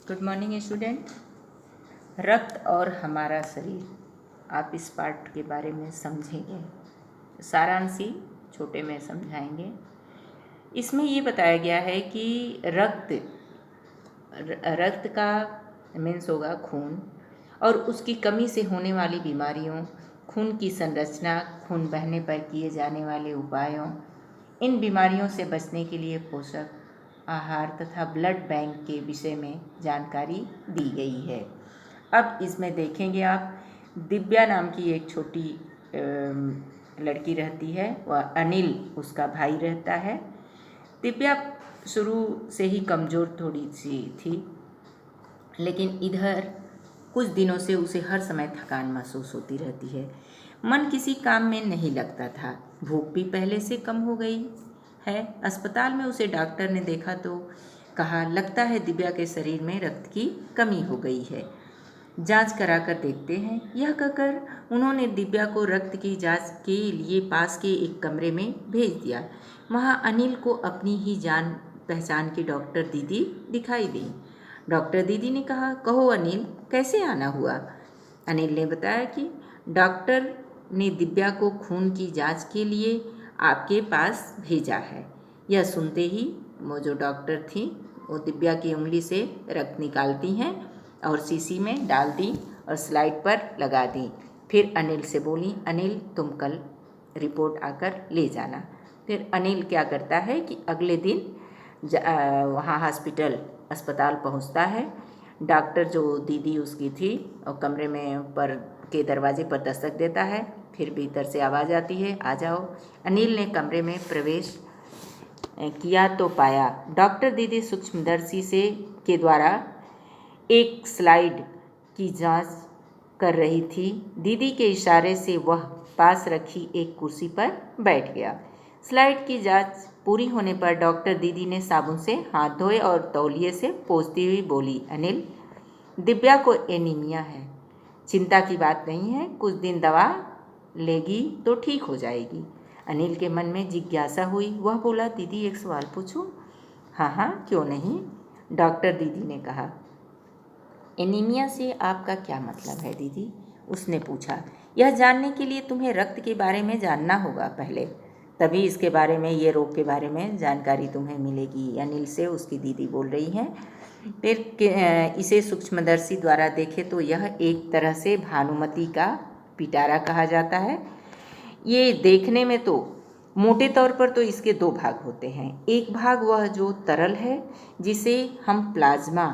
Good morning student. रक्त और हमारा शरीर, आप इस पार्ट के बारे में समझेंगे। सारांश ही छोटे में समझाएंगे। इसमें ये बताया गया है कि रक्त का मीन्स होगा खून, और उसकी कमी से होने वाली बीमारियों, खून की संरचना, खून बहने पर किए जाने वाले उपायों, इन बीमारियों से बचने के लिए पोषक आहार तथा ब्लड बैंक के विषय में जानकारी दी गई है। अब इसमें देखेंगे आप, दिव्या नाम की एक छोटी लड़की रहती है, वह अनिल उसका भाई रहता है। दिव्या शुरू से ही कमज़ोर थोड़ी सी थी, लेकिन इधर कुछ दिनों से उसे हर समय थकान महसूस होती रहती है। मन किसी काम में नहीं लगता था। भूख भी पहले से कम हो गई है। अस्पताल में उसे डॉक्टर ने देखा तो कहा, लगता है दिव्या के शरीर में रक्त की कमी हो गई है, जांच कराकर देखते हैं। यह कहकर उन्होंने दिव्या को रक्त की जांच के लिए पास के एक कमरे में भेज दिया। वहाँ अनिल को अपनी ही जान पहचान की डॉक्टर दीदी दिखाई दी। डॉक्टर दीदी ने कहा, कहो अनिल, कैसे आना हुआ? अनिल ने बताया कि डॉक्टर ने दिव्या को खून की जांच के लिए आपके पास भेजा है। यह सुनते ही वो जो डॉक्टर थी, वो दिव्या की उंगली से रक्त निकालती हैं और शीशी में डाल दी और स्लाइड पर लगा दी। फिर अनिल से बोली, अनिल तुम कल रिपोर्ट आकर ले जाना। फिर अनिल क्या करता है कि अगले दिन वहाँ अस्पताल पहुँचता है। डॉक्टर जो दीदी उसकी थी और कमरे में पर के दरवाजे पर दस्तक देता है। फिर भीतर से आवाज़ आती है, आ जाओ। अनिल ने कमरे में प्रवेश किया तो पाया डॉक्टर दीदी सूक्ष्मदर्शी के द्वारा एक स्लाइड की जांच कर रही थी। दीदी के इशारे से वह पास रखी एक कुर्सी पर बैठ गया। स्लाइड की जांच पूरी होने पर डॉक्टर दीदी ने साबुन से हाथ धोए और तौलिए से पोंछती हुई बोली, अनिल, दिव्या को एनीमिया है, चिंता की बात नहीं है, कुछ दिन दवा लेगी तो ठीक हो जाएगी। अनिल के मन में जिज्ञासा हुई। वह बोला, दीदी एक सवाल पूछूं? हाँ हाँ, क्यों नहीं, डॉक्टर दीदी ने कहा। एनीमिया से आपका क्या मतलब है दीदी? उसने पूछा। यह जानने के लिए तुम्हें रक्त के बारे में जानना होगा पहले, तभी इसके बारे में, ये रोग के बारे में जानकारी तुम्हें मिलेगी। अनिल से उसकी दीदी बोल रही हैं। फिर इसे सूक्ष्मदर्शी द्वारा देखे तो यह एक तरह से भानुमति का पिटारा कहा जाता है। ये देखने में तो मोटे तौर पर तो इसके दो भाग होते हैं। एक भाग वह जो तरल है, जिसे हम प्लाज्मा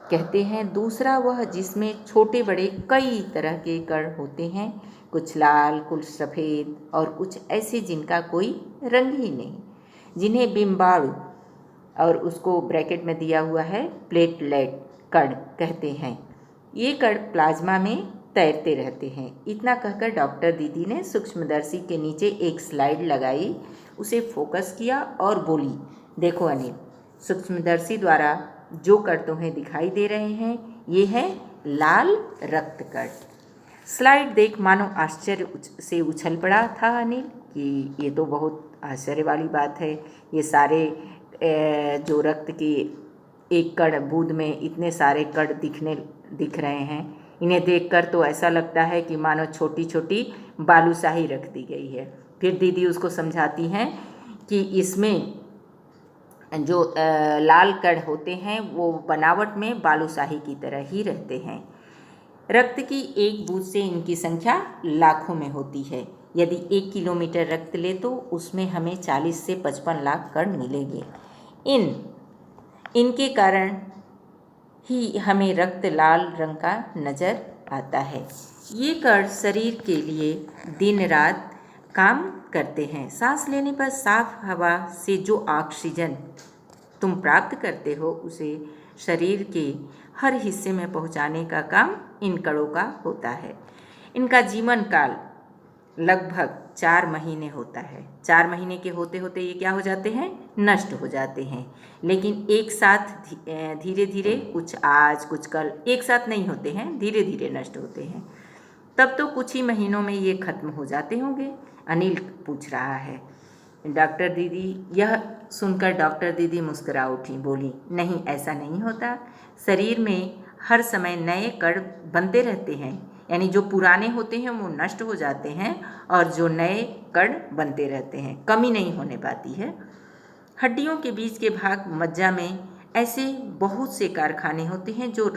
कहते हैं। दूसरा वह जिसमें छोटे बड़े कई तरह के कण होते हैं, कुछ लाल, कुछ सफ़ेद और कुछ ऐसे जिनका कोई रंग ही नहीं, जिन्हें बिम्बाणु, और उसको ब्रैकेट में दिया हुआ है प्लेटलेट कण कहते हैं। ये कण प्लाज्मा में तैरते रहते हैं। इतना कहकर डॉक्टर दीदी ने सूक्ष्मदर्शी के नीचे एक स्लाइड लगाई, उसे फोकस किया और बोली, देखो अनिल, सूक्ष्मदर्शी द्वारा जो कण तुम्हें दिखाई दे रहे हैं, ये हैं लाल रक्त कण। स्लाइड देख मानो आश्चर्य से उछल पड़ा था अनिल कि ये तो बहुत आश्चर्य वाली बात है। ये सारे जो रक्त की एक कण बूंद में इतने सारे कण दिख रहे हैं, इन्हें देखकर तो ऐसा लगता है कि मानो छोटी छोटी बालूशाही रख दी गई है। फिर दीदी उसको समझाती हैं कि इसमें जो लाल कण होते हैं वो बनावट में बालूशाही की तरह ही रहते हैं। रक्त की एक बूंद से इनकी संख्या लाखों में होती है। यदि 1 किलोमीटर रक्त ले तो उसमें हमें 40 से 55 लाख कण मिलेंगे। इनके कारण ही हमें रक्त लाल रंग का नज़र आता है। ये कण शरीर के लिए दिन रात काम करते हैं। सांस लेने पर साफ हवा से जो ऑक्सीजन तुम प्राप्त करते हो, उसे शरीर के हर हिस्से में पहुंचाने का काम इन कणों का होता है। इनका जीवन काल लगभग 4 महीने होता है। 4 महीने के होते होते ये क्या हो जाते हैं? नष्ट हो जाते हैं। लेकिन एक साथ धीरे धीरे, कुछ आज कुछ कल, एक साथ नहीं होते हैं, धीरे धीरे नष्ट होते हैं। तब तो कुछ ही महीनों में ये खत्म हो जाते होंगे, अनिल पूछ रहा है। डॉक्टर दीदी यह सुनकर डॉक्टर दीदी मुस्कुरा उठी, बोली, नहीं ऐसा नहीं होता। शरीर में हर समय नए कण बनते रहते हैं, यानी जो पुराने होते हैं वो नष्ट हो जाते हैं और जो नए कण बनते रहते हैं, कमी नहीं होने पाती है। हड्डियों के बीच के भाग मज्जा में ऐसे बहुत से कारखाने होते हैं जो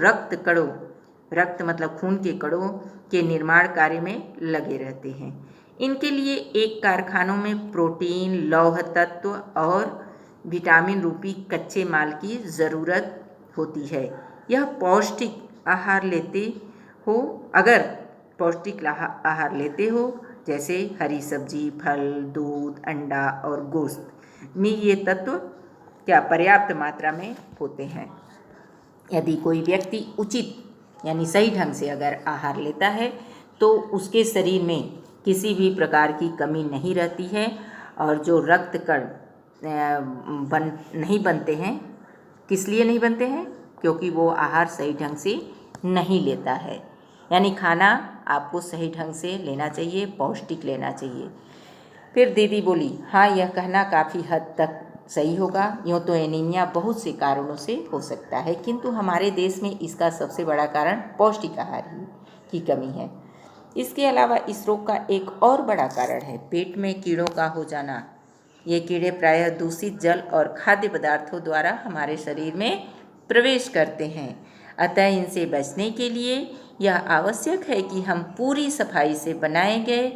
रक्त मतलब खून के कणों के निर्माण कार्य में लगे रहते हैं। इनके लिए एक कारखानों में प्रोटीन, लौह तत्व और विटामिन रूपी कच्चे माल की ज़रूरत होती है। यह पौष्टिक आहार लेते हो अगर पौष्टिक आहार लेते हो, जैसे हरी सब्जी, फल, दूध, अंडा और गोश्त में ये तत्व क्या पर्याप्त मात्रा में होते हैं। यदि कोई व्यक्ति उचित यानी सही ढंग से अगर आहार लेता है तो उसके शरीर में किसी भी प्रकार की कमी नहीं रहती है और जो रक्त कण नहीं बनते हैं, किस लिए नहीं बनते हैं? क्योंकि वो आहार सही ढंग से नहीं लेता है। यानी खाना आपको सही ढंग से लेना चाहिए, पौष्टिक लेना चाहिए। फिर दीदी बोली, हाँ यह कहना काफ़ी हद तक सही होगा। यूँ तो एनीमिया बहुत से कारणों से हो सकता है, किंतु हमारे देश में इसका सबसे बड़ा कारण पौष्टिक आहार ही की कमी है। इसके अलावा इस रोग का एक और बड़ा कारण है पेट में कीड़ों का हो जाना। ये कीड़े प्रायः दूषित जल और खाद्य पदार्थों द्वारा हमारे शरीर में प्रवेश करते हैं। अतः इनसे बचने के लिए यह आवश्यक है कि हम पूरी सफाई से बनाए गए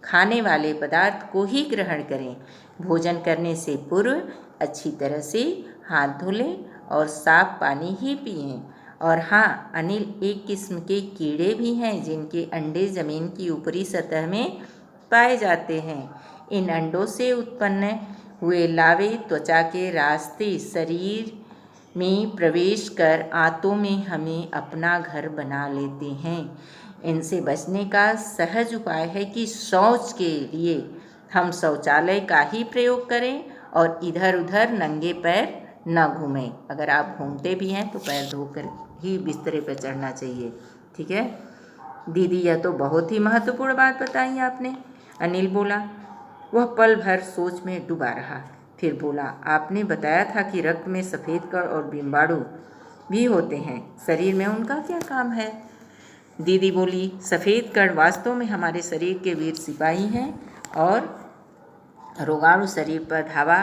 खाने वाले पदार्थ को ही ग्रहण करें। भोजन करने से पूर्व अच्छी तरह से हाथ धो लें और साफ पानी ही पिएं। और हाँ, अनिल, एक किस्म के कीड़े भी हैं जिनके अंडे ज़मीन की ऊपरी सतह में पाए जाते हैं। इन अंडों से उत्पन्न हुए लावे त्वचा के रास्ते शरीर में प्रवेश कर आंतों में हमें अपना घर बना लेते हैं। इनसे बचने का सहज उपाय है कि शौच के लिए हम शौचालय का ही प्रयोग करें और इधर उधर नंगे पैर न घूमें। अगर आप घूमते भी हैं तो पैर धोकर ही बिस्तरे पर चढ़ना चाहिए। ठीक है दीदी, यह तो बहुत ही महत्वपूर्ण बात बताई आपने। अनिल बोला। वह पल भर सोच में डूबा रहा, फिर बोला, आपने बताया था कि रक्त में सफ़ेद कण और बिम्बाणु भी होते हैं, शरीर में उनका क्या काम है? दीदी बोली, सफ़ेद कण वास्तव में हमारे शरीर के वीर सिपाही हैं और रोगाणु शरीर पर धावा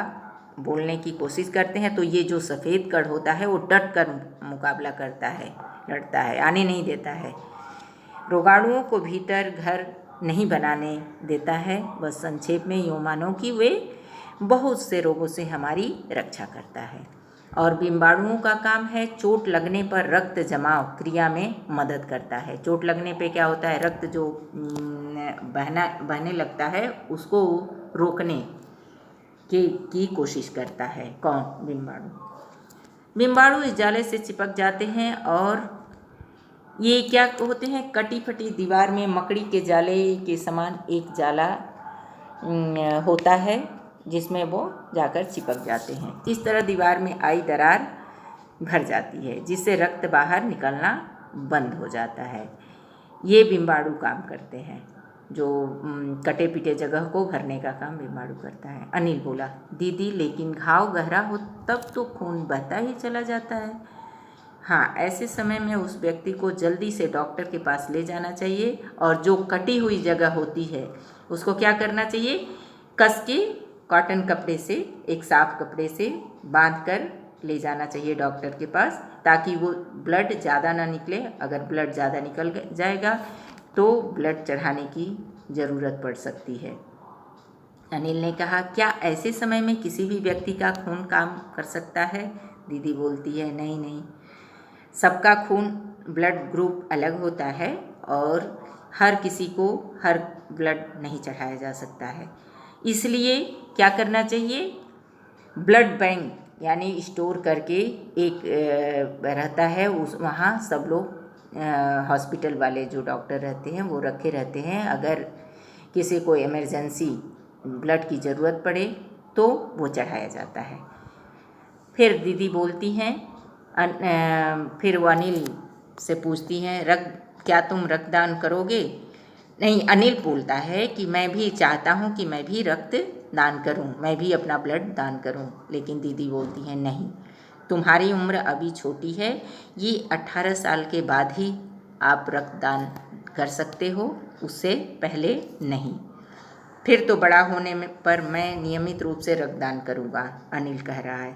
बोलने की कोशिश करते हैं तो ये जो सफ़ेद कण होता है वो डट कर मुकाबला करता है, लड़ता है, आने नहीं देता है। रोगाणुओं को भीतर घर नहीं बनाने देता है। बस संक्षेप में यूँ मानो कि वे बहुत से रोगों से हमारी रक्षा करता है। और बिम्बाणुओं का काम है चोट लगने पर रक्त जमाव क्रिया में मदद करता है। चोट लगने पे क्या होता है, रक्त जो बहने लगता है उसको रोकने की कोशिश करता है। कौन? बिम्बाणु। बिम्बाणु इस जाले से चिपक जाते हैं और ये क्या होते हैं, कटी फटी दीवार में मकड़ी के जाले के समान एक जाला होता है जिसमें वो जाकर चिपक जाते हैं। इस तरह दीवार में आई दरार भर जाती है जिससे रक्त बाहर निकलना बंद हो जाता है। ये बिम्बाणु काम करते हैं, जो कटे पिटे जगह को भरने का काम बिम्बाणु करता है। अनिल बोला, दीदी लेकिन घाव गहरा हो तब तो खून बहता ही चला जाता है। हाँ, ऐसे समय में उस व्यक्ति को जल्दी से डॉक्टर के पास ले जाना चाहिए और जो कटी हुई जगह होती है उसको क्या करना चाहिए, कस के कॉटन कपड़े से, एक साफ कपड़े से बांध कर ले जाना चाहिए डॉक्टर के पास, ताकि वो ब्लड ज़्यादा ना निकले। अगर ब्लड ज़्यादा निकल जाएगा तो ब्लड चढ़ाने की ज़रूरत पड़ सकती है। अनिल ने कहा, क्या ऐसे समय में किसी भी व्यक्ति का खून काम कर सकता है? दीदी बोलती है, नहीं नहीं, सबका खून ब्लड ग्रुप अलग होता है और हर किसी को हर ब्लड नहीं चढ़ाया जा सकता है। इसलिए क्या करना चाहिए, ब्लड बैंक यानी स्टोर करके एक रहता है, उस वहाँ सब लोग हॉस्पिटल वाले जो डॉक्टर रहते हैं वो रखे रहते हैं। अगर किसी को इमरजेंसी ब्लड की ज़रूरत पड़े तो वो चढ़ाया जाता है। फिर दीदी बोलती हैं, फिर वो अनिल से पूछती हैं, क्या तुम रक्तदान करोगे? नहीं, अनिल बोलता है कि मैं भी चाहता हूँ कि मैं भी रक्त दान करूँ, मैं भी अपना ब्लड दान करूँ, लेकिन दीदी बोलती है नहीं, तुम्हारी उम्र अभी छोटी है, ये 18 साल के बाद ही आप रक्तदान कर सकते हो, उससे पहले नहीं। फिर तो बड़ा होने में पर मैं नियमित रूप से रक्तदान करूँगा, अनिल कह रहा है।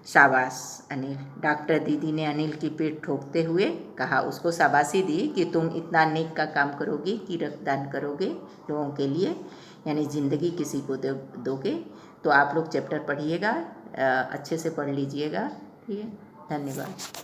शाबाश अनिल, डॉक्टर दीदी ने अनिल की पीठ ठोकते हुए कहा, उसको शाबाशी दी कि तुम इतना नेक का काम करोगे कि रक्तदान करोगे लोगों के लिए, यानी ज़िंदगी किसी को दोगे। तो आप लोग चैप्टर पढ़िएगा, अच्छे से पढ़ लीजिएगा। ठीक है, धन्यवाद।